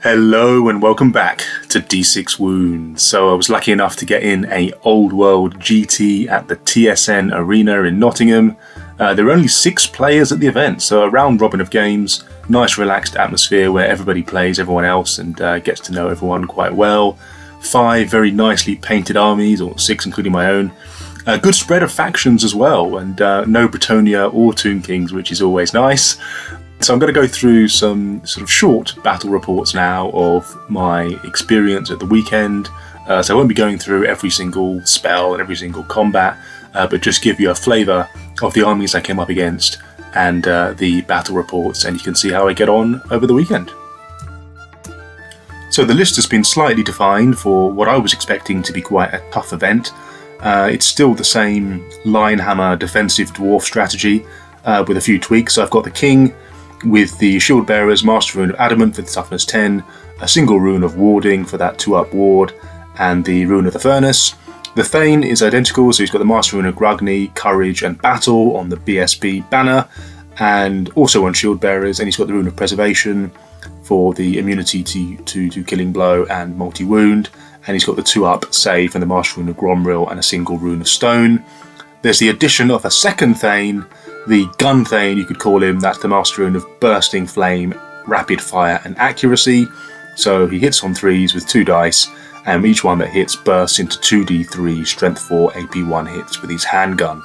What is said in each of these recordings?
Hello and welcome back to D6 Wounds. So I was lucky enough to get in a Old World GT at the TSN Arena in Nottingham. There were only 6 players at the event, so a round robin of games, nice relaxed atmosphere where everybody plays everyone else and gets to know everyone quite well. 5 very nicely painted armies, or 6 including my own. A good spread of factions as well, and no Bretonia or Tomb Kings, which is always nice. So I'm going to go through some sort of short battle reports now of my experience at the weekend. So I won't be going through every single spell and every single combat, but just give you a flavour of the armies I came up against and the battle reports, and you can see how I get on over the weekend. So the list has been slightly defined for what I was expecting to be quite a tough event. It's still the same Linehammer defensive dwarf strategy with a few tweaks. So I've got the King with the Shield Bearers, Master Rune of Adamant for the toughness 10, a single Rune of Warding for that 2-up ward, and the Rune of the Furnace. The Thane is identical, so he's got the Master Rune of Grugny, Courage and Battle on the BSB banner, and also on Shield Bearers, and he's got the Rune of Preservation for the immunity to Killing Blow and multi-wound, and he's got the 2-up save from the Master Rune of Gromril and a single Rune of Stone. There's the addition of a second Thane, the Gun Thane you could call him. That's the Master Rune of Bursting Flame, Rapid Fire and Accuracy. So he hits on 3s with 2 dice, and each one that hits bursts into 2d3 Strength 4 AP 1 hits with his handgun.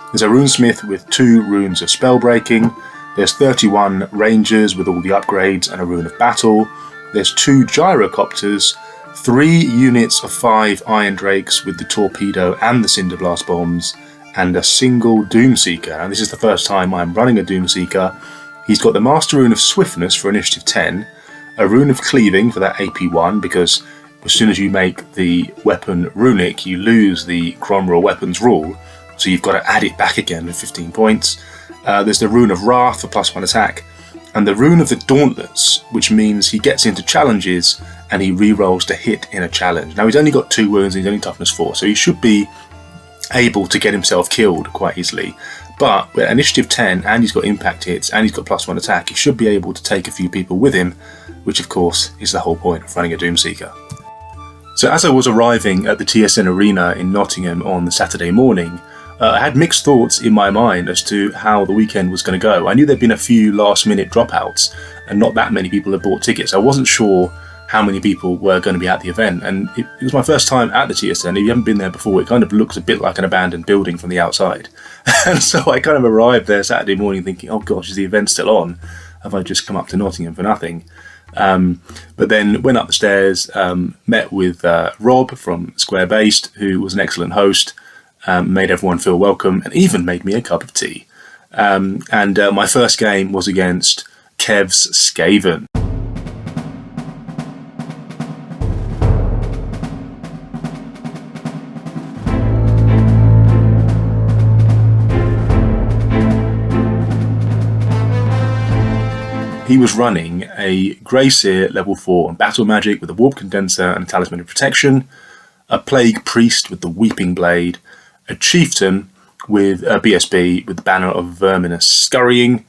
There's a Runesmith with 2 runes of Spellbreaking. There's 31 Rangers with all the upgrades and a Rune of Battle. There's 2 Gyrocopters, 3 units of 5 Iron Drakes with the Torpedo and the Cinderblast Bombs, and a single Doomseeker. And this is the first time I'm running a Doomseeker. He's got the Master Rune of Swiftness for Initiative 10, a Rune of Cleaving for that AP 1, because as soon as you make the weapon runic, you lose the Gromril weapons rule, so you've got to add it back again with 15 points. There's the Rune of Wrath for +1 attack, and the Rune of the Dauntless, which means he gets into challenges and he re-rolls to hit in a challenge. Now he's only got 2 wounds and he's only toughness 4, so he should be able to get himself killed quite easily, but with Initiative 10 and he's got impact hits and he's got +1 attack, he should be able to take a few people with him, which of course is the whole point of running a Doomseeker. So as I was arriving at the TSN Arena in Nottingham on the Saturday morning, I had mixed thoughts in my mind as to how the weekend was going to go. I knew there'd been a few last minute dropouts and not that many people had bought tickets. I wasn't sure how many people were going to be at the event, and it was my first time at the TSN. If you haven't been there before, it kind of looks a bit like an abandoned building from the outside. And so I kind of arrived there Saturday morning thinking, oh gosh, is the event still on? Have I just come up to Nottingham for nothing? But then went up the stairs, met with Rob from Square Based, who was an excellent host, made everyone feel welcome, and even made me a cup of tea. And my first game was against Kev's Skaven. He was running a Grey Seer level 4 on Battle Magic with a Warp Condenser and a Talisman of Protection, a Plague Priest with the Weeping Blade, a Chieftain with a BSB with the Banner of Verminous Scurrying,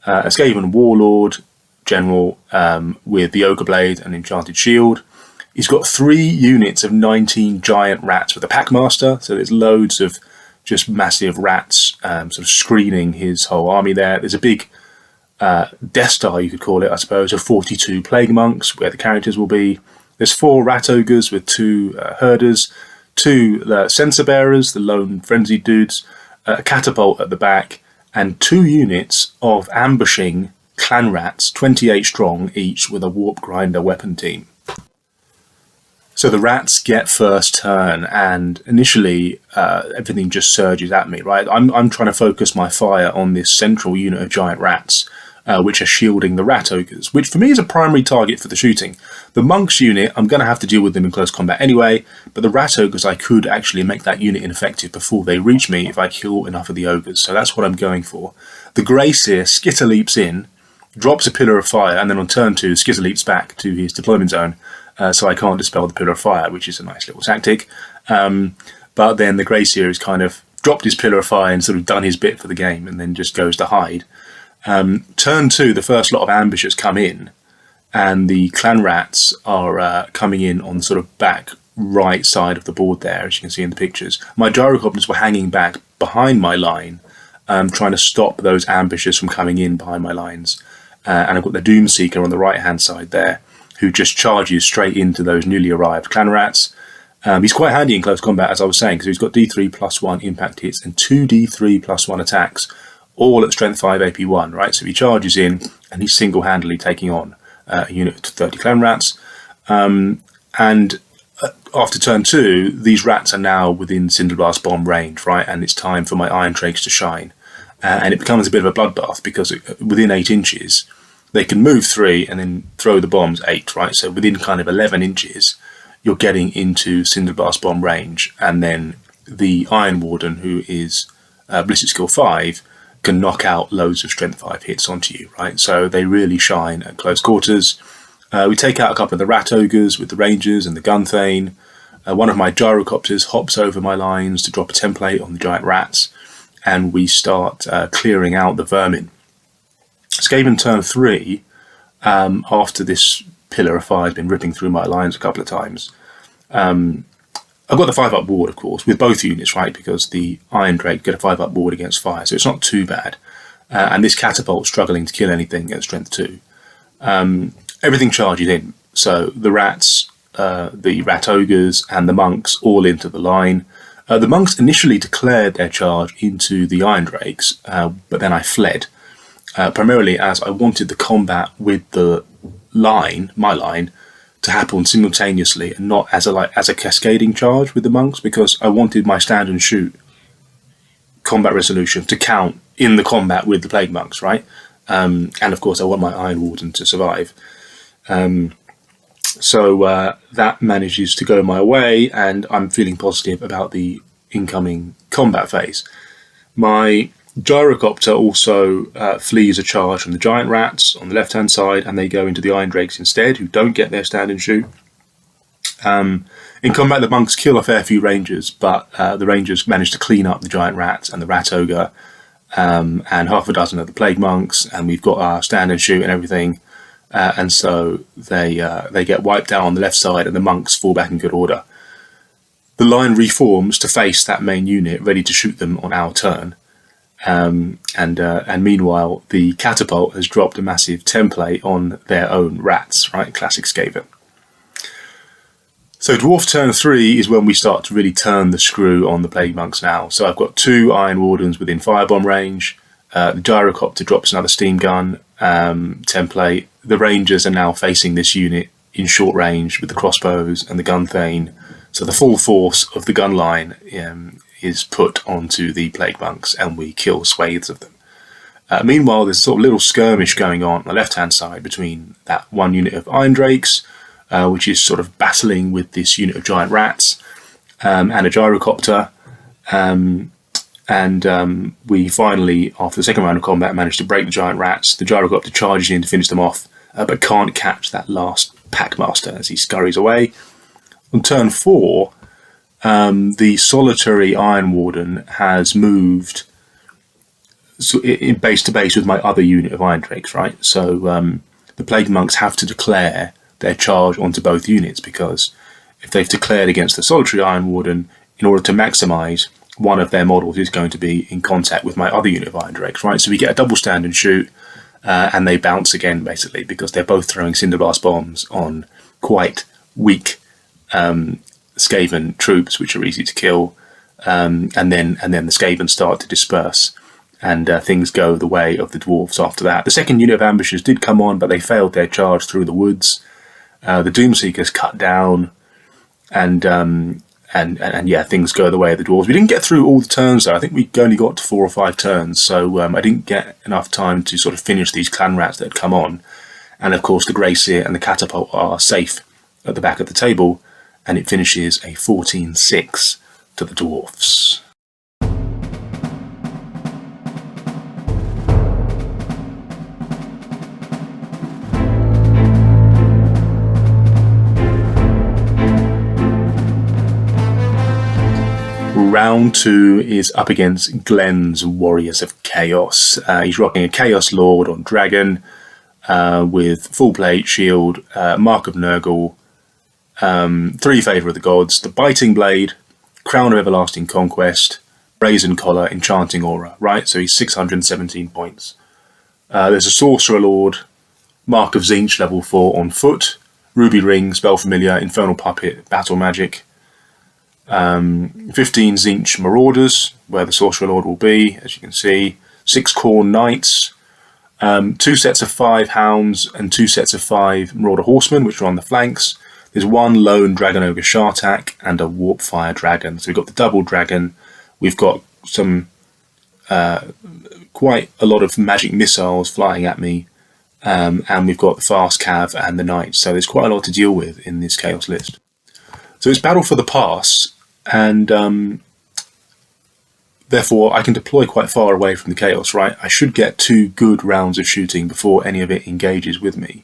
a Skaven Warlord General with the Ogre Blade and Enchanted Shield. He's got 3 units of 19 giant rats with a Packmaster, so there's loads of just massive rats sort of screening his whole army there. There's a big Death Star, you could call it, I suppose, of 42 Plague Monks, where the characters will be. There's 4 Rat Ogres with 2 Herders, 2 Censer Bearers, the lone frenzied dudes, a Catapult at the back, and 2 units of ambushing Clan Rats, 28 strong each, with a Warp Grinder weapon team. So the rats get first turn, and initially everything just surges at me, right? I'm trying to focus my fire on this central unit of giant rats, which are shielding the rat ogres, which for me is a primary target for the shooting. The monks unit, I'm going to have to deal with them in close combat anyway, but the rat ogres, I could actually make that unit ineffective before they reach me if I kill enough of the ogres, so that's what I'm going for. The Grey Seer skitter leaps in, drops a pillar of fire, and then on turn 2 skitter leaps back to his deployment zone, so I can't dispel the pillar of fire, which is a nice little tactic. But then the Grey Seer has kind of dropped his pillar of fire and sort of done his bit for the game, and then just goes to hide. Turn 2, the first lot of ambushers come in, and the clan rats are coming in on the sort of back right side of the board there, as you can see in the pictures. My gyrocopters were hanging back behind my line, trying to stop those ambushers from coming in behind my lines. And I've got the Doomseeker on the right hand side there, who just charges straight into those newly arrived clan rats. He's quite handy in close combat, as I was saying, because he's got D3 plus 1 impact hits and 2 D3 plus 1 attacks, all at strength 5 AP 1, right? So he charges in and he's single-handedly taking on a unit of 30 clan rats. And after turn 2, these rats are now within Cinderblast bomb range, right? And it's time for my Iron Drakes to shine. And it becomes a bit of a bloodbath, because within 8 inches, they can move 3 and then throw the bombs 8, right? So within kind of 11 inches, you're getting into Cinderblast bomb range, and then the Iron Warden, who is Ballistic Skill 5, can knock out loads of Strength 5 hits onto you, right? So they really shine at close quarters. We take out a couple of the Rat Ogres with the Rangers and the Gunthane. One of my Gyrocopters hops over my lines to drop a template on the giant rats, and we start clearing out the vermin. Skaven turn 3, after this pillar of fire has been ripping through my lines a couple of times. I've got the 5-up ward, of course, with both units, right? Because the Iron Drake get a 5-up ward against fire, so it's not too bad. And this catapult's struggling to kill anything at strength 2. Everything charges in. So the rats, the Rat Ogres, and the monks all into the line. The monks initially declared their charge into the Iron Drakes, but then I fled. Primarily as I wanted the combat with the line, my line, to happen simultaneously and not as a cascading charge with the monks, because I wanted my stand and shoot combat resolution to count in the combat with the plague monks, right? And of course I want my Iron Warden to survive. So that manages to go my way, and I'm feeling positive about the incoming combat phase. My Gyrocopter also flees a charge from the giant rats on the left hand side, and they go into the Iron Drakes instead, who don't get their stand and shoot. In combat, the monks kill a fair few rangers, but the rangers manage to clean up the giant rats and the Rat Ogre, and half a dozen of the plague monks, and we've got our stand and shoot and everything. And so they get wiped out on the left side, and the monks fall back in good order. The line reforms to face that main unit, ready to shoot them on our turn. And meanwhile, the catapult has dropped a massive template on their own rats, right? Classic Skaven. So Dwarf turn 3 is when we start to really turn the screw on the Plague Monks now. So I've got 2 Iron Wardens within firebomb range. The Gyrocopter drops another steam gun template. The Rangers are now facing this unit in short range with the crossbows and the Gunthane. So the full force of the gun line is put onto the Plague Monks, and we kill swathes of them. Meanwhile, there's a sort of little skirmish going on the left-hand side between that one unit of Iron Drakes, which is sort of battling with this unit of giant rats, and a Gyrocopter. We finally, after the second round of combat, managed to break the giant rats. The Gyrocopter charges in to finish them off, but can't catch that last Packmaster as he scurries away. On turn 4, the solitary Iron Warden has moved in base to base with my other unit of Iron Drakes, right? So the Plague Monks have to declare their charge onto both units, because if they've declared against the solitary Iron Warden, in order to maximise, one of their models is going to be in contact with my other unit of Iron Drakes, right? So we get a double stand and shoot, and they bounce again, basically, because they're both throwing Cinderblast bombs on quite weak Skaven troops, which are easy to kill, and then the Skaven start to disperse, and things go the way of the Dwarfs after that. The second unit of ambushers did come on, but they failed their charge through the woods. The Doomseekers cut down, and yeah, things go the way of the Dwarves. We didn't get through all the turns though. I think we only got to 4 or 5 turns, so I didn't get enough time to sort of finish these clan rats that had come on. And of course the Grey Seer and the Catapult are safe at the back of the table, and it finishes a 14-6 to the Dwarfs. Round 2 is up against Glenn's Warriors of Chaos. He's rocking a Chaos Lord on Dragon. with full plate, shield, Mark of Nurgle, 3 Favour of the Gods, the Biting Blade, Crown of Everlasting Conquest, Brazen Collar, Enchanting Aura, right? So he's 617 points. There's a Sorcerer Lord, Mark of Tzeentch, level 4 on foot, Ruby Ring, Spell Familiar, Infernal Puppet, Battle Magic, 15 Tzeentch Marauders, where the Sorcerer Lord will be, as you can see, 6 Khorne Knights, 2 sets of 5 Hounds, and 2 sets of 5 Marauder Horsemen, which are on the flanks. There's 1 Lone Dragon Ogre Shartak and a Warp Fire Dragon. So we've got the double dragon, we've got some quite a lot of magic missiles flying at me, and we've got the fast cav and the knights. So there's quite a lot to deal with in this chaos list. So it's battle for the pass, and therefore I can deploy quite far away from the chaos, right? I should get 2 good rounds of shooting before any of it engages with me.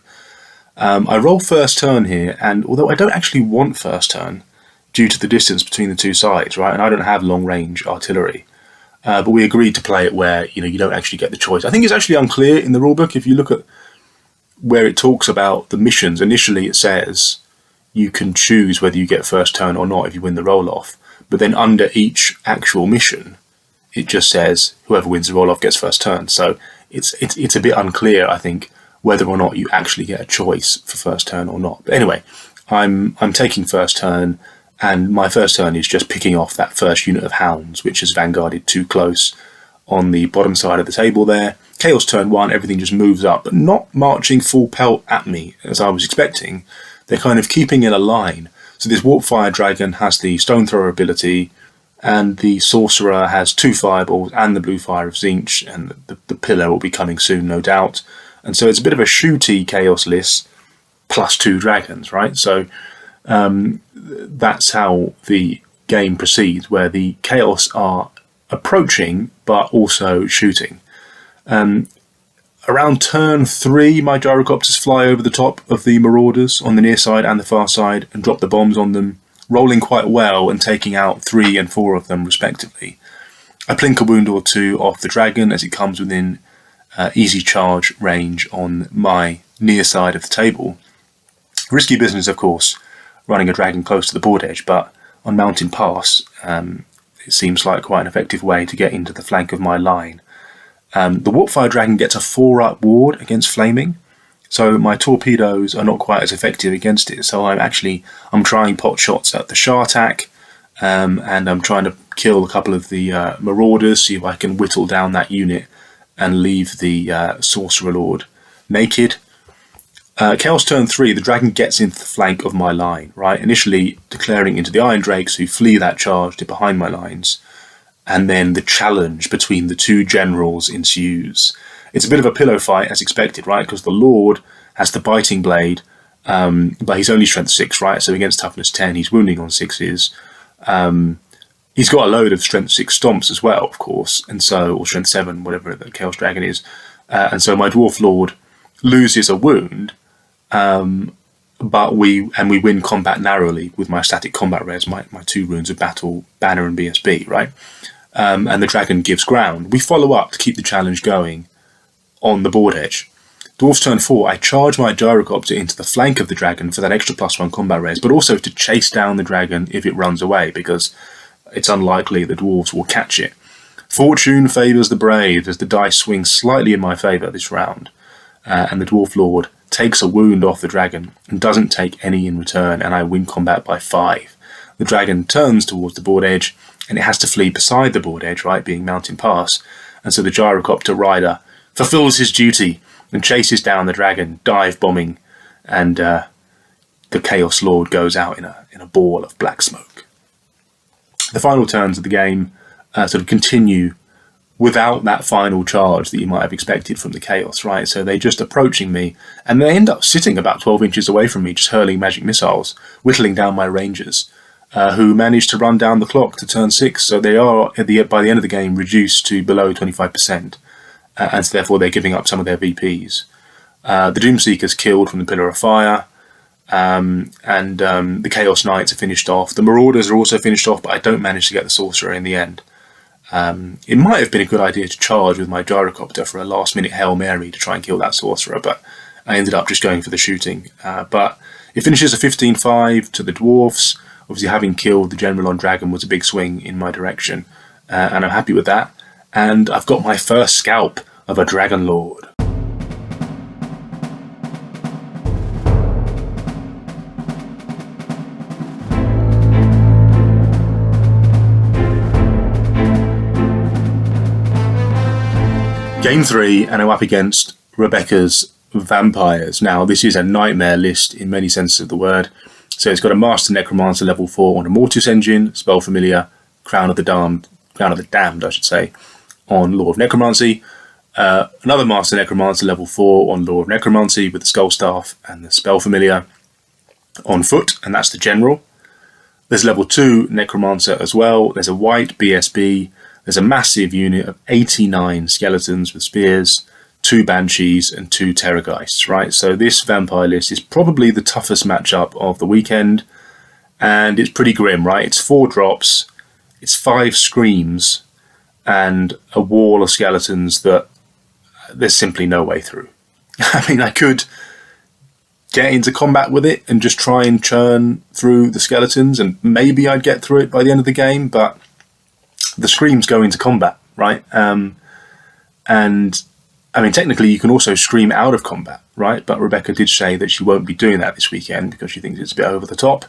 I roll first turn here, and although I don't actually want first turn due to the distance between the 2 sides, right, and I don't have long range artillery, but we agreed to play it where you don't actually get the choice. I think it's actually unclear in the rulebook. If you look at where it talks about the missions, initially it says you can choose whether you get first turn or not if you win the roll off, but then under each actual mission it just says whoever wins the roll off gets first turn. So it's a bit unclear, I think, whether or not you actually get a choice for first turn or not. But anyway, I'm taking first turn, and my first turn is just picking off that first unit of hounds, which is vanguarded too close on the bottom side of the table there. Chaos turn 1, everything just moves up, but not marching full pelt at me as I was expecting. They're kind of keeping in a line. So this Warp Fire Dragon has the Stone Thrower ability, and the Sorcerer has 2 fireballs and the Blue Fire of Tzeentch, and the Pillar will be coming soon, no doubt. And so it's a bit of a shooty chaos list, plus 2 dragons, right? So that's how the game proceeds, where the chaos are approaching, but also shooting. Around turn 3, my gyrocopters fly over the top of the Marauders on the near side and the far side and drop the bombs on them, rolling quite well and taking out 3 and 4 of them respectively. I plink a wound or 2 off the dragon as it comes within easy charge range on my near side of the table. Risky business, of course, running a dragon close to the board edge, but on Mountain Pass it seems like quite an effective way to get into the flank of my line. The Warpfire Dragon gets a 4-up ward against flaming, so my torpedoes are not quite as effective against it. So I'm trying pot shots at the Shartak, and I'm trying to kill a couple of the Marauders, see if I can whittle down that unit and leave the Sorcerer Lord naked. Chaos turn 3, the dragon gets into the flank of my line, right? Initially declaring into the Iron Drakes, who flee that charge to behind my lines, and then the challenge between the 2 generals ensues. It's a bit of a pillow fight, as expected, right? Because the Lord has the Biting Blade, but he's only strength 6, right? So against toughness 10, he's wounding on 6s. He's got a load of strength 6 stomps as well, of course, and so, or strength 7, whatever the Chaos Dragon is. And so my Dwarf Lord loses a wound, but we win combat narrowly with my static combat res, my 2 runes of battle, banner and BSB, right? And the dragon gives ground. We follow up to keep the challenge going on the board edge. Dwarfs turn 4, I charge my gyrocopter into the flank of the dragon for that extra +1 combat res, but also to chase down the dragon if it runs away, because it's unlikely the dwarves will catch it. Fortune favours the brave as the dice swing slightly in my favour this round, and the Dwarf Lord takes a wound off the dragon and doesn't take any in return, and I win combat by 5. The dragon turns towards the board edge, and it has to flee beside the board edge, right, being Mountain Pass, and so the gyrocopter rider fulfills his duty and chases down the dragon, dive bombing, and the Chaos Lord goes out in a ball of black smoke. The final turns of the game sort of continue without that final charge that you might have expected from the Chaos, right? So they're just approaching me, and they end up sitting about 12 inches away from me, just hurling magic missiles, whittling down my rangers, who manage to run down the clock to turn 6. So they are, by the end of the game, reduced to below 25%, and so therefore they're giving up some of their VPs. The Doomseeker's killed from the Pillar of Fire, and the Chaos Knights are finished off. The Marauders are also finished off, but I don't manage to get the Sorcerer in the end. It might have been a good idea to charge with my gyrocopter for a last-minute Hail Mary to try and kill that Sorcerer, but I ended up just going for the shooting. But it finishes a 15-5 to the Dwarfs. Obviously, having killed the general on Dragon was a big swing in my direction, and I'm happy with that. And I've got my first scalp of a Dragon Lord. Game 3, and I'm up against Rebecca's Vampires. Now, this is a nightmare list in many senses of the word. So it's got a Master Necromancer level 4 on a Mortis engine, Spell Familiar, Crown of the Damned, I should say, on Law of Necromancy. Another Master Necromancer level 4 on Law of Necromancy with the Skull Staff and the Spell Familiar on foot, and that's the General. There's level 2 Necromancer as well. There's a white BSB. There's a massive unit of 89 skeletons with spears, 2 Banshees and 2 Terrorgeists, right? So this vampire list is probably the toughest matchup of the weekend, and it's pretty grim, right? It's 4 drops, it's 5 screams, and a wall of skeletons that there's simply no way through. I mean, I could get into combat with it and just try and churn through the skeletons, and maybe I'd get through it by the end of the game, but the screams go into combat, right? And I mean, technically you can also scream out of combat, right? But Rebecca did say that she won't be doing that this weekend because she thinks it's a bit over the top.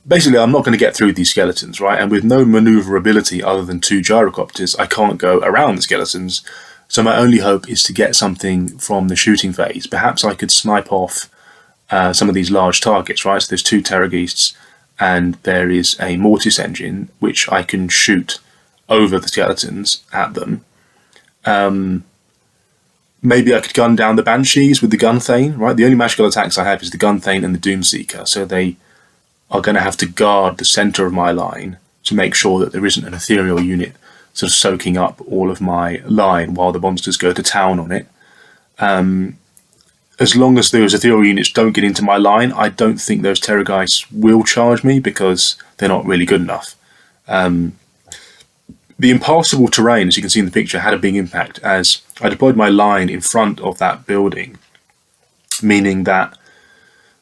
Basically, I'm not going to get through these skeletons, right? And with no maneuverability other than 2 gyrocopters, I can't go around the skeletons. So my only hope is to get something from the shooting phase. Perhaps I could snipe off some of these large targets, right? So there's 2 Terrorgeists, and there is a Mortis engine which I can shoot over the skeletons at them. Maybe I could gun down the Banshees with the Gunthane, right? The only magical attacks I have is the Gunthane and the Doomseeker, so they are going to have to guard the centre of my line to make sure that there isn't an ethereal unit sort of soaking up all of my line while the monsters go to town on it. As long as those ethereal units don't get into my line, I don't think those Terrorgeists will charge me because they're not really good enough. The impassable terrain, as you can see in the picture, had a big impact as I deployed my line in front of that building, meaning that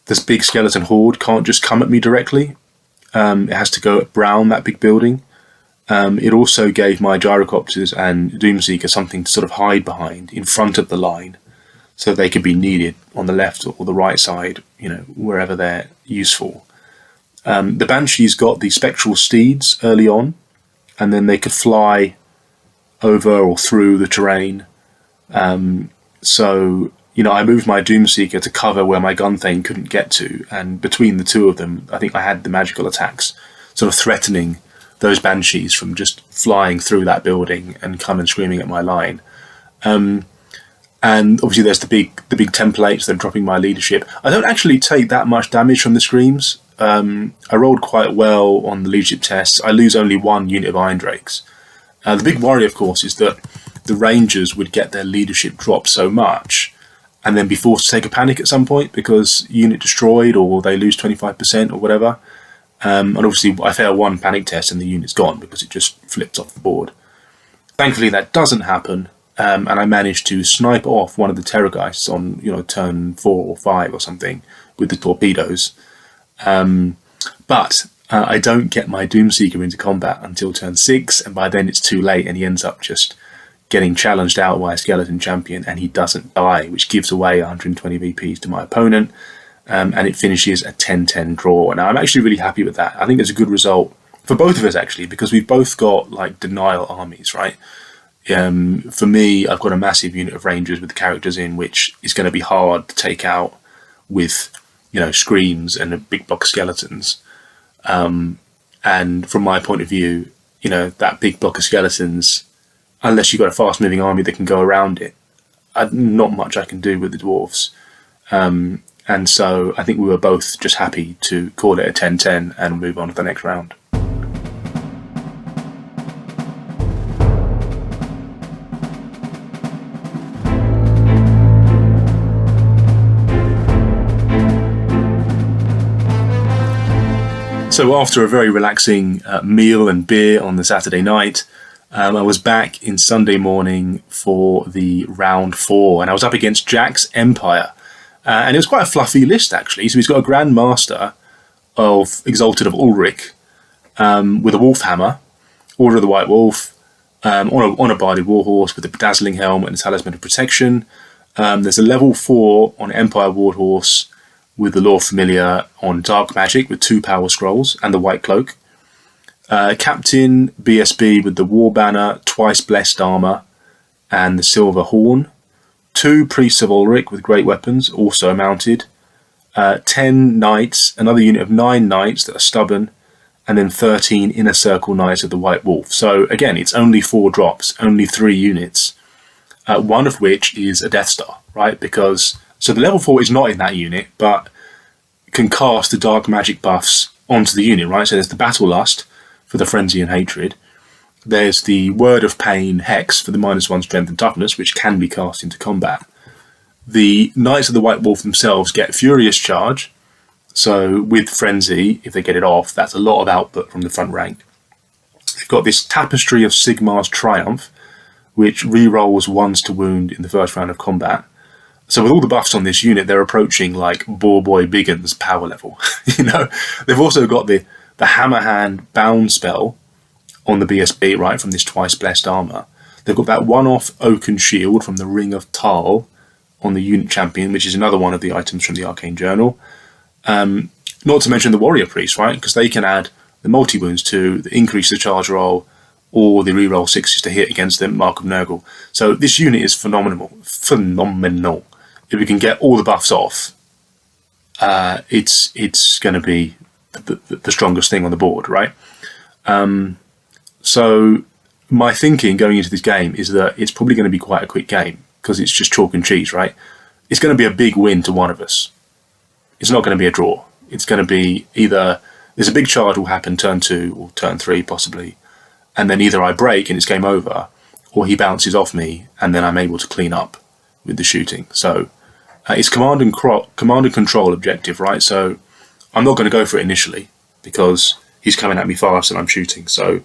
this big skeleton horde can't just come at me directly. It has to go around that big building. It also gave my gyrocopters and Doomseeker something to sort of hide behind in front of the line, so they could be needed on the left or the right side, you know, wherever they're useful. The Banshees got the spectral steeds early on, and then they could fly over or through the terrain. So, you know, I moved my Doomseeker to cover where my Gunthane couldn't get to, and between the two of them, I think I had the magical attacks sort of threatening those Banshees from just flying through that building and coming screaming at my line. And obviously there's the big templates that are dropping my leadership. I don't actually take that much damage from the screams. I rolled quite well on the leadership tests. I lose only 1 unit of Iron Drakes. The big worry, of course, is that the Rangers would get their leadership dropped so much and then be forced to take a panic at some point because unit destroyed or they lose 25% or whatever. And obviously I fail 1 panic test and the unit's gone because it just flips off the board. Thankfully that doesn't happen. And I managed to snipe off one of the Terrorgeists on, you know, turn 4 or 5 or something with the torpedoes. But I don't get my Doomseeker into combat until turn 6, and by then it's too late, and he ends up just getting challenged out by a skeleton champion, and he doesn't die, which gives away 120 VPs to my opponent, and it finishes a 10-10 draw. Now I'm actually really happy with that. I think it's a good result for both of us actually, because we've both got like denial armies, right? For me, I've got a massive unit of Rangers with the characters in, which is going to be hard to take out with, you know, screams and a big block of skeletons. And from my point of view, you know, that big block of skeletons, unless you've got a fast moving army that can go around it, not much I can do with the Dwarfs. And so I think we were both just happy to call it a 10-10 and move on to the next round. So after a very relaxing meal and beer on the Saturday night, I was back in Sunday morning for the round 4, and I was up against Jack's Empire. And it was quite a fluffy list, actually. So he's got a Grand Master of Exalted of Ulrich with a Wolf Hammer, Order of the White Wolf, on a Barded Warhorse with a Bedazzling Helmet and a Talisman of Protection. There's a level 4 on Empire Warhorse with the Lore Familiar on Dark Magic with 2 Power Scrolls and the White Cloak. Captain BSB with the War Banner, twice Blessed Armour, and the Silver Horn. 2 Priests of Ulrich with Great Weapons, also mounted. 10 Knights, another unit of 9 Knights that are stubborn, and then 13 Inner Circle Knights of the White Wolf. So again, it's only 4 drops, only 3 units, one of which is a Death Star, right? So the level 4 is not in that unit, but can cast the Dark Magic buffs onto the unit, right? So there's the Battle Lust for the Frenzy and Hatred. There's the Word of Pain Hex for the -1 Strength and Toughness, which can be cast into combat. The Knights of the White Wolf themselves get Furious Charge. So with Frenzy, if they get it off, that's a lot of output from the front rank. They've got this Tapestry of Sigmar's Triumph, which re-rolls 1s to wound in the first round of combat. So with all the buffs on this unit, they're approaching like Boar Boy Biggin's power level. They've also got the Hammer Hand Bound spell on the BSB, right, from this twice Blessed Armour. They've got that one-off Oaken Shield from the Ring of Tal on the unit champion, which is another one of the items from the Arcane Journal. Not to mention the Warrior Priest, right, because they can add the multi-wounds to the increase the charge roll or the reroll 6s to hit against the Mark of Nurgle. So this unit is phenomenal. If we can get all the buffs off, it's going to be the strongest thing on the board, right? So my thinking going into this game is that it's probably going to be quite a quick game because it's just chalk and cheese, right? It's going to be a big win to one of us. It's not going to be a draw. It's going to be either there's a big charge will happen turn 2 or turn 3 possibly, and then either I break and it's game over, or he bounces off me and then I'm able to clean up with the shooting. So it's command and control objective, right? So I'm not going to go for it initially because he's coming at me fast and I'm shooting. So,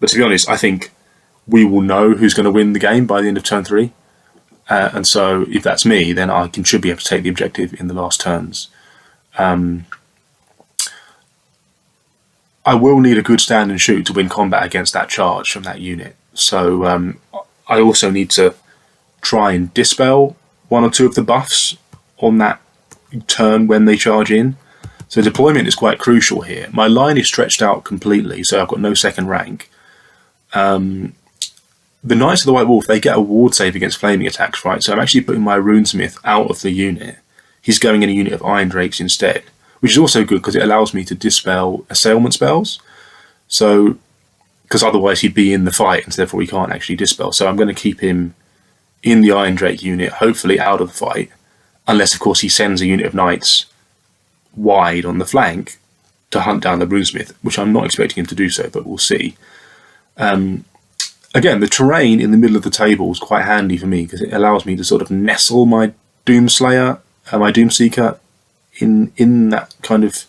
but to be honest, I think we will know who's going to win the game by the end of turn 3. And so if that's me, then I should be able to take the objective in the last turns. I will need a good stand and shoot to win combat against that charge from that unit. So I also need to try and dispel 1 or 2 of the buffs on that turn when they charge in. So deployment is quite crucial here. My line is stretched out completely, so I've got no second rank. The Knights of the White Wolf, they get a ward save against flaming attacks, right? So I'm actually putting my Runesmith out of the unit. He's going in a unit of Iron Drakes instead, which is also good because it allows me to dispel assailment spells. So, because otherwise he'd be in the fight and therefore he can't actually dispel. So I'm going to keep him in the Iron Drake unit, hopefully out of the fight, unless of course he sends a unit of Knights wide on the flank to hunt down the Runesmith, which I'm not expecting him to do so, but we'll see. Again, the terrain in the middle of the table is quite handy for me because it allows me to sort of nestle my Doomslayer, my Doomseeker in that kind of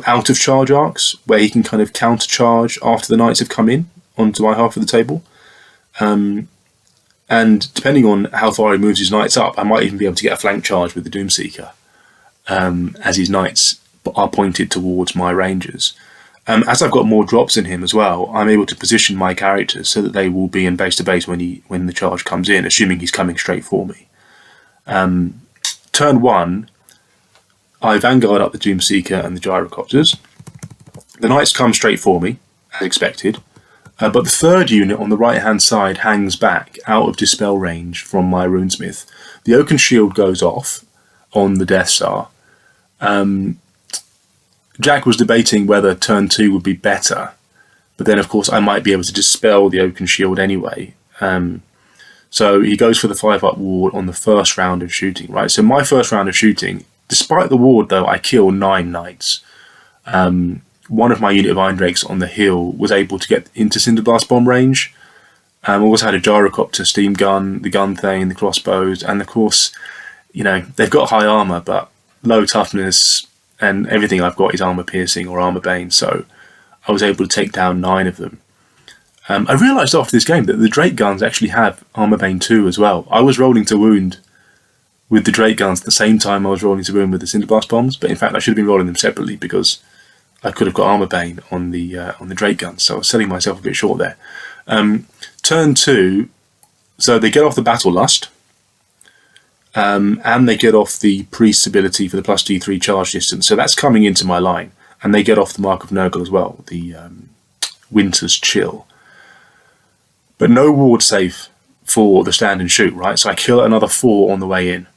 out of charge arcs where he can kind of counter charge after the Knights have come in onto my half of the table. And depending on how far he moves his Knights up, I might even be able to get a flank charge with the Doomseeker as his Knights are pointed towards my Rangers. As I've got more drops in him as well, I'm able to position my characters so that they will be in base to base when the charge comes in, assuming he's coming straight for me. Turn 1, I Vanguard up the Doomseeker and the Gyrocopters. The Knights come straight for me, as expected, but the third unit on the right-hand side hangs back out of dispel range from my Runesmith. The Oaken Shield goes off on the Death Star. Jack was debating whether turn 2 would be better, but then of course I might be able to dispel the Oaken Shield anyway. So he goes for the 5-up ward on the first round of shooting, right? So my first round of shooting, despite the ward though, I kill 9 Knights. One of my unit of Iron Drakes on the hill was able to get into Cinderblast bomb range. Also had a Gyrocopter, Steam Gun, the Gun Thane, the Crossbows, and of course, you know, they've got high armour but low toughness, and everything I've got is armour piercing or armour bane, so I was able to take down 9 of them. I realised after this game that the Drake guns actually have Armor Bane 2 as well. I was rolling to wound with the Drake guns at the same time I was rolling to wound with the Cinderblast bombs, but in fact I should have been rolling them separately because I could have got Armor Bane on the Drake guns, so I was selling myself a bit short there. Turn 2, so they get off the Battle Lust, and they get off the Priest's ability for the plus D3 charge distance, so that's coming into my line, and they get off the Mark of Nurgle as well, the Winter's Chill. But no ward save for the stand and shoot, right? So I kill another 4 on the way in,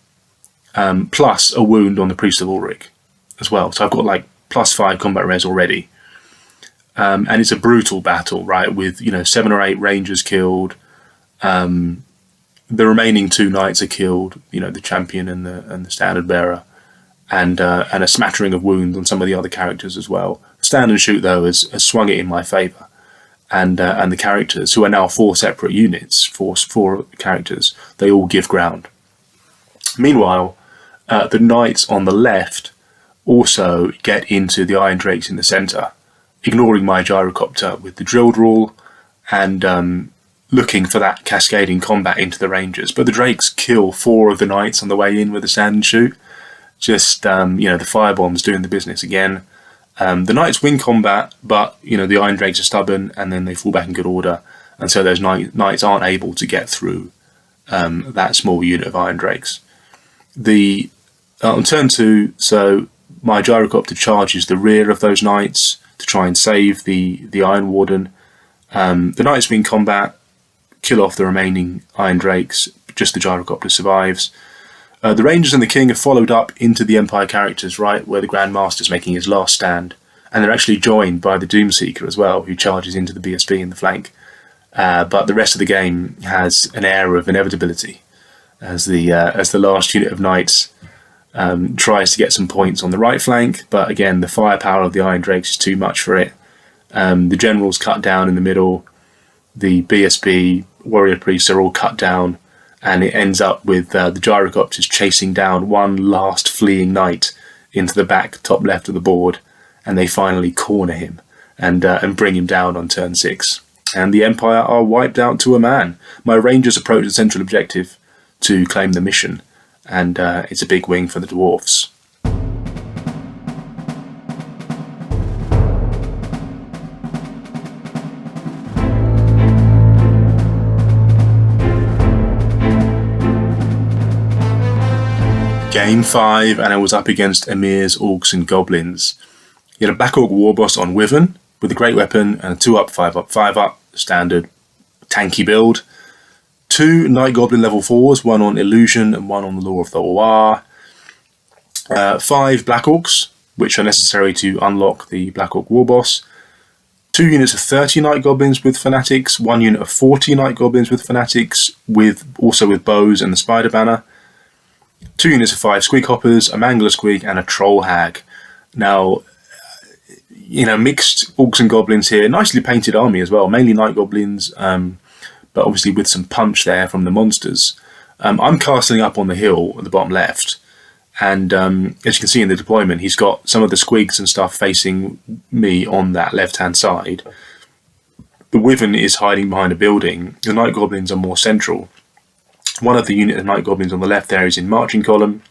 plus a wound on the Priest of Ulrich as well. So I've got like +5 combat res already. And it's a brutal battle, right? With 7 or 8 rangers killed. The remaining 2 knights are killed. The champion and the standard bearer, and a smattering of wounds on some of the other characters as well. Stand and shoot though has swung it in my favour. And the characters, who are now 4 separate units, four characters, they all give ground. Meanwhile, the knights on the left also get into the Iron Drakes in the centre, ignoring my gyrocopter with the drilled rule and looking for that cascading combat into the rangers. But the Drakes kill 4 of the knights on the way in with a stand and shoot. Just, the firebombs doing the business again. The knights win combat, but the Iron Drakes are stubborn, and then they fall back in good order, and so those knights aren't able to get through that small unit of Iron Drakes. On turn 2, so my gyrocopter charges the rear of those knights to try and save the Iron Warden. The knights win combat, kill off the remaining Iron Drakes. Just the gyrocopter survives. The Rangers and the King have followed up into the Empire characters, right, where the Grand Master's making his last stand, and they're actually joined by the Doomseeker as well, who charges into the BSB in the flank. But the rest of the game has an air of inevitability, as the last unit of knights tries to get some points on the right flank, but again, the firepower of the Iron Drakes is too much for it. The generals cut down in the middle, the BSB warrior priests are all cut down, and it ends up with the gyrocopters chasing down one last fleeing knight into the back top left of the board, and they finally corner him and bring him down on turn 6. And the Empire are wiped out to a man. My Rangers approach the central objective to claim the mission, and it's a big win for the Dwarfs. Game 5, and I was up against Emir's Orcs and Goblins. You had a Black Orc Warboss on Wyvern with a great weapon and a 2-up, 5-up, 5-up, standard tanky build. 2 Night Goblin level 4s, one on Illusion and one on the Law of the War. 5 Black Orcs, which are necessary to unlock the Black Orc Warboss. 2 units of 30 Night Goblins with Fanatics, 1 unit of 40 Night Goblins with Fanatics, also with bows and the Spider Banner. 2 units of 5 Squig Hoppers, a Mangler Squig, and a Troll Hag. Now, mixed Orcs and Goblins here. Nicely painted army as well, mainly Night Goblins, but obviously with some punch there from the monsters. I'm castling up on the hill at the bottom left, and as you can see in the deployment, he's got some of the Squigs and stuff facing me on that left-hand side. The Wyvern is hiding behind a building. The Night Goblins are more central. One of the unit of Night Goblins on the left there is in marching column,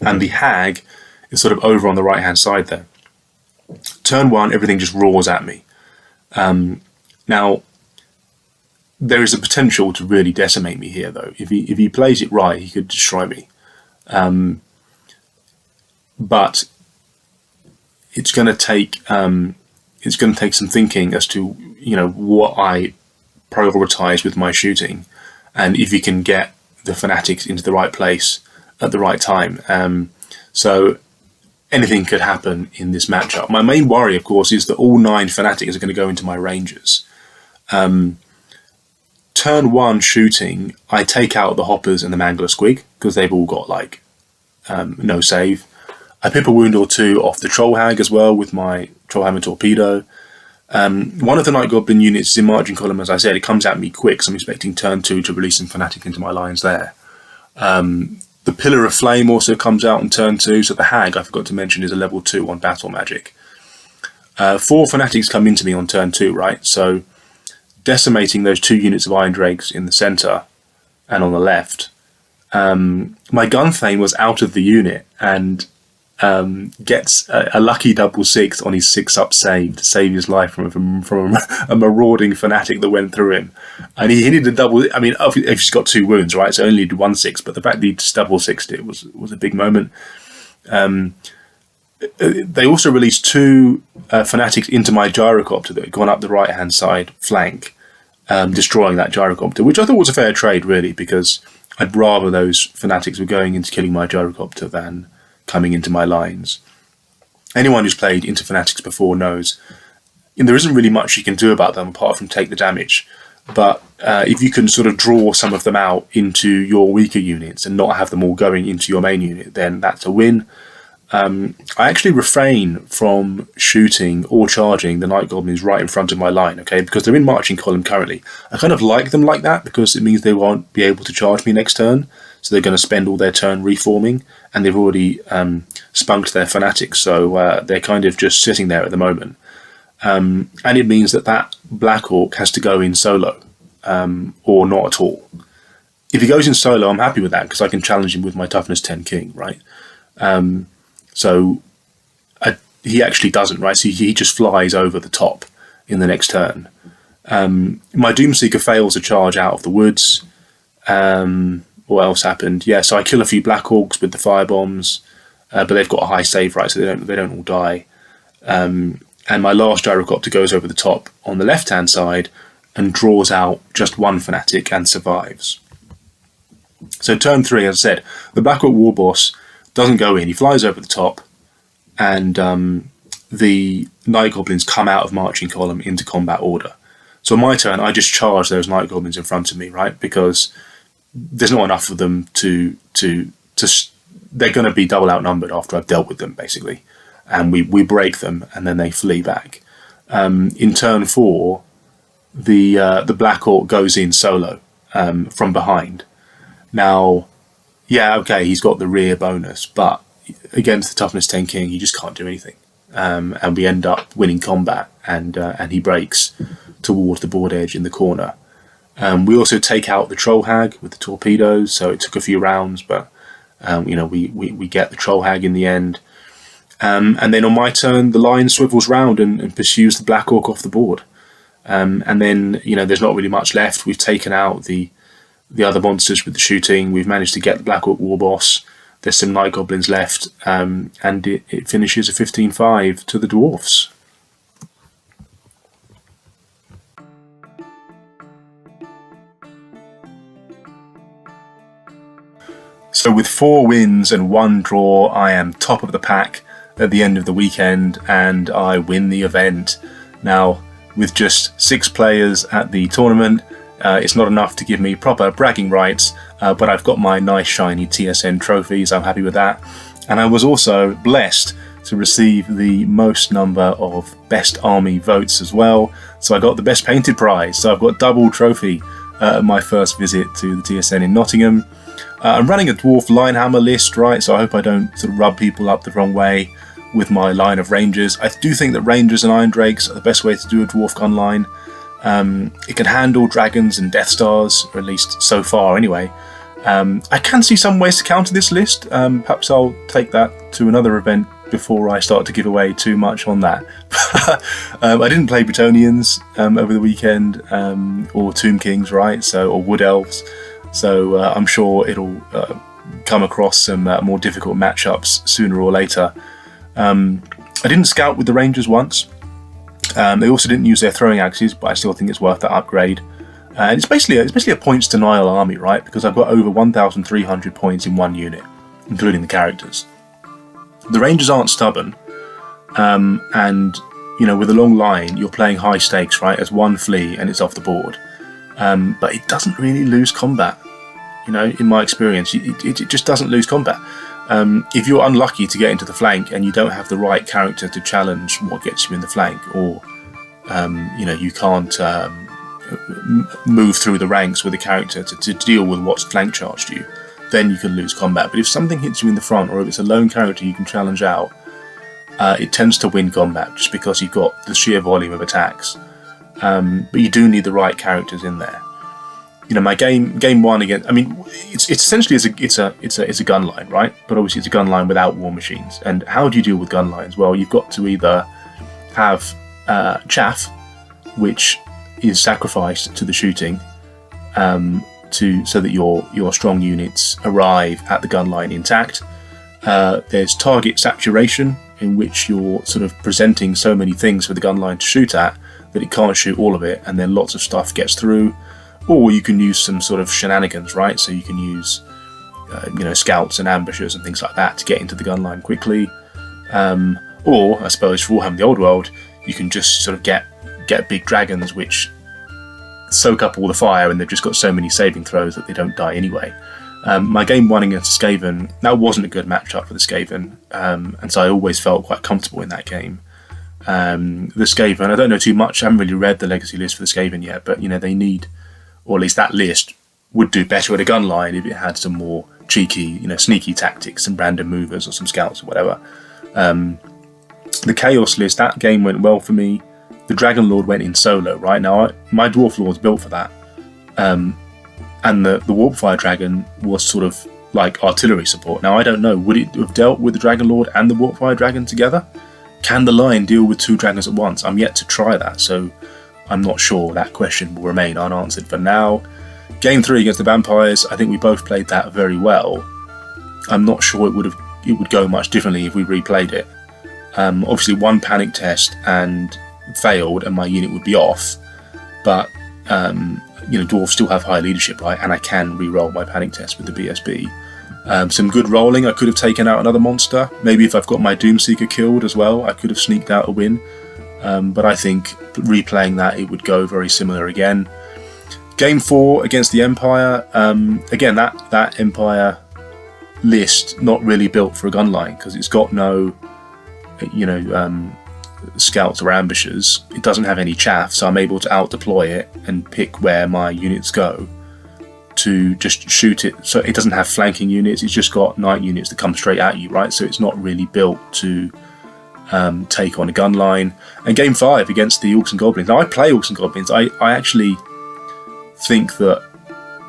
and the Hag is sort of over on the right-hand side there. Turn 1, everything just roars at me. Now, there is a potential to really decimate me here, though. If he plays it right, he could destroy me. But it's going to take some thinking as to what I prioritize with my shooting, and if you can get the Fanatics into the right place at the right time. So anything could happen in this matchup. My main worry, of course, is that all 9 Fanatics are going to go into my Rangers. Turn 1 shooting, I take out the Hoppers and the Mangler Squig, because they've all got, no save. I pip a wound or 2 off the Troll Hag as well with my Trollhammer Torpedo. One of the Night Goblin units is in marching column, as I said. It comes at me quick, so I'm expecting turn 2 to release some Fanatic into my lines there. The Pillar of Flame also comes out on turn 2, so the Hag, I forgot to mention, is a level 2 on Battle Magic. 4 Fanatics come into me on turn 2, right? So decimating those 2 units of Iron Drakes in the centre and on the left, my gun thane was out of the unit and gets a lucky double 6 on his 6-up save to save his life from a marauding fanatic that went through him. And he needed a double. I mean, if he's got 2 wounds, right? So only did 1 6, but the fact that he just double 6'd it was a big moment. They also released 2 fanatics into my gyrocopter that had gone up the right-hand side flank, destroying that gyrocopter, which I thought was a fair trade, really, because I'd rather those fanatics were going into killing my gyrocopter than coming into my lines. Anyone who's played into fanatics before knows there isn't really much you can do about them apart from take the damage. But if you can sort of draw some of them out into your weaker units and not have them all going into your main unit, then that's a win. I actually refrain from shooting or charging the Night Goblins right in front of my line, okay, because they're in marching column currently. I kind of like them like that because it means they won't be able to charge me next turn, so they're going to spend all their turn reforming, and they've already spunked their fanatics, so they're kind of just sitting there at the moment. And it means that Black Orc has to go in solo, or not at all. If he goes in solo, I'm happy with that because I can challenge him with my toughness 10 king, right? So he actually doesn't, right? So he just flies over the top in the next turn. My Doomseeker fails a charge out of the woods. What else happened? Yeah, so I kill a few Black Orcs with the firebombs, but they've got a high save, right? So they don't all die. And my last gyrocopter goes over the top on the left-hand side and draws out just 1 fanatic and survives. So turn 3, as I said, the Black Orc War Boss doesn't go in. He flies over the top, and the Night Goblins come out of marching column into combat order. So on my turn, I just charge those Night Goblins in front of me, right? Because there's not enough of them to they're going to be double outnumbered after I've dealt with them, basically. And we break them, and then they flee back. In turn 4, the Black Orc goes in solo from behind. Now, yeah, okay, he's got the rear bonus, but against the toughness 10 king, he just can't do anything. And we end up winning combat, and he breaks towards the board edge in the corner. We also take out the Troll Hag with the torpedoes, so it took a few rounds, but we get the Troll Hag in the end. And then on my turn, the line swivels round and pursues the Black Orc off the board. And then, there's not really much left. We've taken out the other monsters with the shooting. We've managed to get the Black Orc War Boss. There's some Night Goblins left, and it finishes a 15-5 to the Dwarfs. So with 4 wins and 1 draw, I am top of the pack at the end of the weekend, and I win the event. Now, with just 6 players at the tournament, it's not enough to give me proper bragging rights, but I've got my nice shiny TSN trophies. I'm happy with that. And I was also blessed to receive the most number of best army votes as well. So I got the best painted prize. So I've got double trophy at my first visit to the TSN in Nottingham. I'm running a Dwarf Linehammer list, right? So I hope I don't sort of rub people up the wrong way with my line of Rangers. I do think that Rangers and Iron Drakes are the best way to do a Dwarf gun line. It can handle dragons and Death Stars, or at least so far anyway. I can see some ways to counter this list. Perhaps I'll take that to another event before I start to give away too much on that. I didn't play Bretonians over the weekend, or Tomb Kings, right? Or Wood Elves. So I'm sure it'll come across some more difficult matchups sooner or later. I didn't scout with the Rangers once. They also didn't use their throwing axes, but I still think it's worth that upgrade. And it's basically a points denial army, right? Because I've got over 1,300 points in one unit, including the characters. The Rangers aren't stubborn, and with a long line, you're playing high stakes, right? As one flee and it's off the board. But it doesn't really lose combat. In my experience, it just doesn't lose combat. If you're unlucky to get into the flank and you don't have the right character to challenge what gets you in the flank, or you can't move through the ranks with a character to deal with what's flank charged you, then you can lose combat. But if something hits you in the front, or if it's a lone character you can challenge out, it tends to win combat just because you've got the sheer volume of attacks. but you do need the right characters in there. You know, my game one again. I mean, it's essentially it's a gun line, right? But obviously it's a gun line without war machines. And how do you deal with gun lines? Well, you've got to either have chaff, which is sacrificed to the shooting, so that your strong units arrive at the gun line intact. There's target saturation, in which you're sort of presenting so many things for the gun line to shoot at that it can't shoot all of it, and then lots of stuff gets through. Or you can use some sort of shenanigans, right? So you can use, scouts and ambushers and things like that to get into the gun line quickly. Or, I suppose, for Warhammer the Old World, you can just sort of get big dragons which soak up all the fire, and they've just got so many saving throws that they don't die anyway. My game one against Skaven, that wasn't a good matchup for the Skaven, and so I always felt quite comfortable in that game. The Skaven, I don't know too much, I haven't really read the legacy list for the Skaven yet, but they need, or at least that list would do better at a gun line if it had some more cheeky, sneaky tactics, some random movers or some scouts or whatever. The Chaos list, that game went well for me. The Dragon Lord went in solo, right? Now, my Dwarf Lord's built for that. And the Warpfire Dragon was sort of like artillery support. Now, I don't know, would it have dealt with the Dragon Lord and the Warpfire Dragon together? Can the line deal with two dragons at once? I'm yet to try that, so I'm not sure. That question will remain unanswered for now. Game 3 against the Vampires, I think we both played that very well. I'm not sure it would go much differently if we replayed it. Obviously, one panic test and failed, and my unit would be off. But dwarves still have high leadership, right? And I can re-roll my panic test with the BSB. Some good rolling. I could have taken out another monster. Maybe if I've got my Doomseeker killed as well, I could have sneaked out a win. But I think replaying that, it would go very similar again. Game 4 against the Empire. Again, that Empire list not really built for a gun line, because it's got no, scouts or ambushers. It doesn't have any chaff, so I'm able to out deploy it and pick where my units go to just shoot it. So it doesn't have flanking units, it's just got night units that come straight at you, right? So it's not really built to take on a gun line. And game 5 against the Orcs and Goblins. Now, I play Orcs and Goblins. I actually think that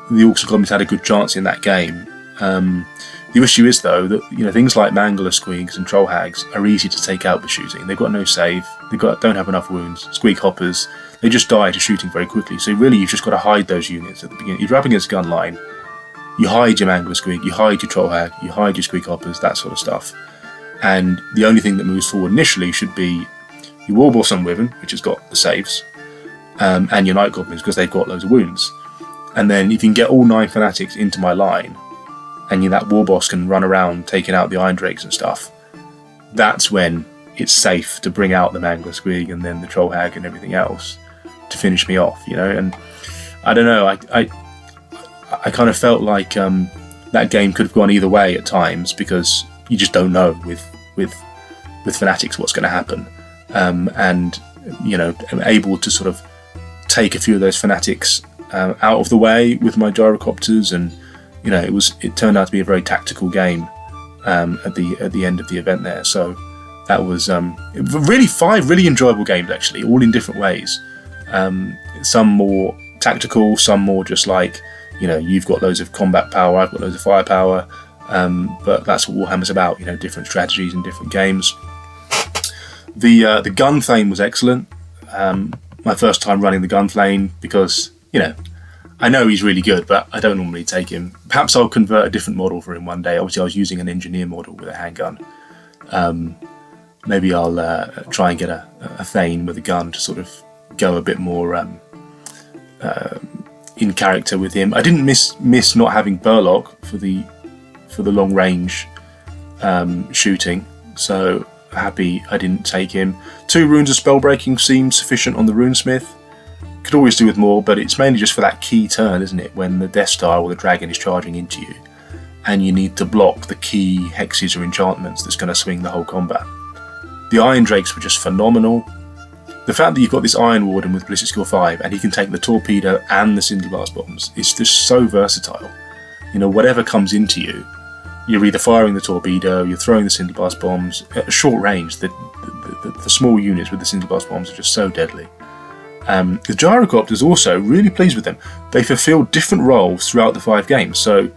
the Orcs and Goblins had a good chance in that game. The issue is, though, that things like Mangler Squeaks and Troll Hags are easy to take out with shooting. They've got no save, don't have enough wounds. Squeak Hoppers, they just die to shooting very quickly. So really, you've just got to hide those units at the beginning. If you're up against a gun line, you hide your Mangler Squeak, you hide your Troll Hag, you hide your Squeak Hoppers, that sort of stuff. And the only thing that moves forward initially should be your Warboss and Wyvern, which has got the saves, and your Night Goblins, because they've got loads of wounds. And then if you can get all 9 Fanatics into my line, and that Warboss can run around taking out the Iron Drakes and stuff, that's when it's safe to bring out the Mangler Squeak and then the Troll Hag and everything else to finish me off, And I don't know, I kind of felt like that game could have gone either way at times, because you just don't know with Fanatics what's going to happen. And I'm able to sort of take a few of those Fanatics out of the way with my gyrocopters, and it turned out to be a very tactical game at the end of the event there. So that was really 5 really enjoyable games, actually, all in different ways. Some more tactical, some more just like, you've got loads of combat power, I've got loads of firepower, but that's what Warhammer's about, different strategies and different games. The Gunflame was excellent. My first time running the Gunflame, because, I know he's really good, but I don't normally take him. Perhaps I'll convert a different model for him one day. Obviously, I was using an engineer model with a handgun. Maybe I'll try and get a Thane with a gun to sort of go a bit more in character with him. I didn't miss not having Burlock for the long range shooting, so happy I didn't take him. 2 runes of spellbreaking seemed sufficient on the Runesmith. Could always do with more, but it's mainly just for that key turn, isn't it, when the Death Star or the dragon is charging into you and you need to block the key hexes or enchantments that's going to swing the whole combat. The Iron Drakes were just phenomenal. The fact that you've got this Iron Warden with Ballistic Skill 5 and he can take the Torpedo and the Cinderblast bombs is just so versatile. Whatever comes into you, you're either firing the Torpedo, you're throwing the Cinderblast bombs. At a short range, the small units with the Cinderblast bombs are just so deadly. The Gyrocopters also, really pleased with them. They fulfilled different roles throughout the 5 games. So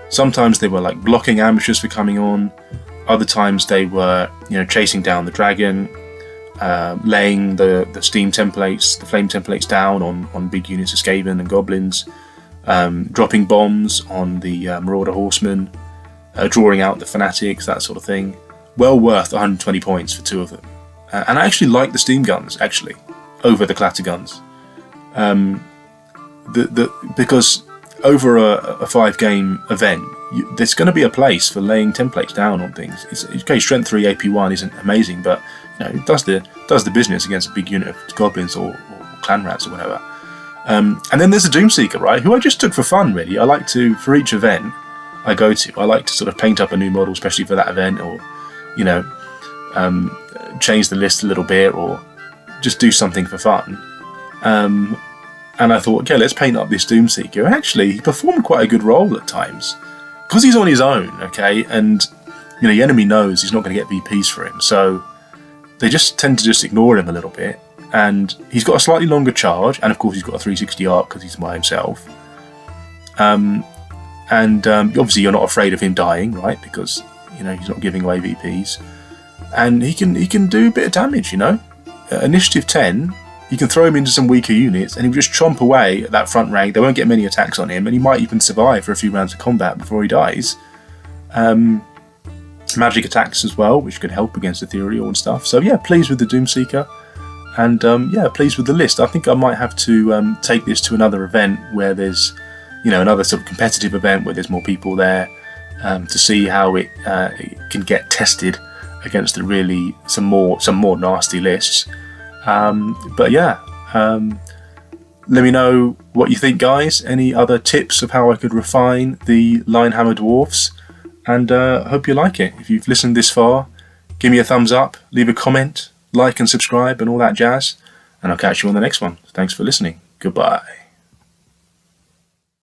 sometimes they were like blocking ambushes for coming on. Other times they were, chasing down the dragon, laying the steam templates, the flame templates down on big units of Skaven and Goblins, dropping bombs on the Marauder Horsemen, drawing out the Fanatics, that sort of thing. Well worth 120 points for 2 of them. And I actually like the steam guns, actually, over the clatter guns. Because over a 5-game event, there's going to be a place for laying templates down on things. Okay, Strength 3 AP1 isn't amazing, but it does the business against a big unit of Goblins or Clan Rats or whatever. And then there's a Doomseeker, right, who I just took for fun, really. I like to, for each event I go to, I like to sort of paint up a new model, especially for that event, or change the list a little bit, or just do something for fun. And I thought, okay, let's paint up this Doomseeker. And actually, he performed quite a good role at times, because he's on his own, okay, and the enemy knows he's not going to get VPs for him, so they just tend to just ignore him a little bit. And he's got a slightly longer charge, and of course he's got a 360 arc because he's by himself. Obviously you're not afraid of him dying, right? Because he's not giving away VPs, and he can do a bit of damage. Initiative 10, you can throw him into some weaker units, and he'll just chomp away at that front rank. They won't get many attacks on him, and he might even survive for a few rounds of combat before he dies. Magic attacks as well, which could help against Ethereal and stuff. So yeah, pleased with the Doomseeker. And pleased with the list. I think I might have to take this to another event where there's, another sort of competitive event where there's more people there, to see how it can get tested against some more nasty lists. Let me know what you think, guys. Any other tips of how I could refine the Linehammer Dwarfs? And hope you like it. If you've listened this far, give me a thumbs up, leave a comment, like and subscribe and all that jazz, and I'll catch you on the next one. Thanks for listening. Goodbye.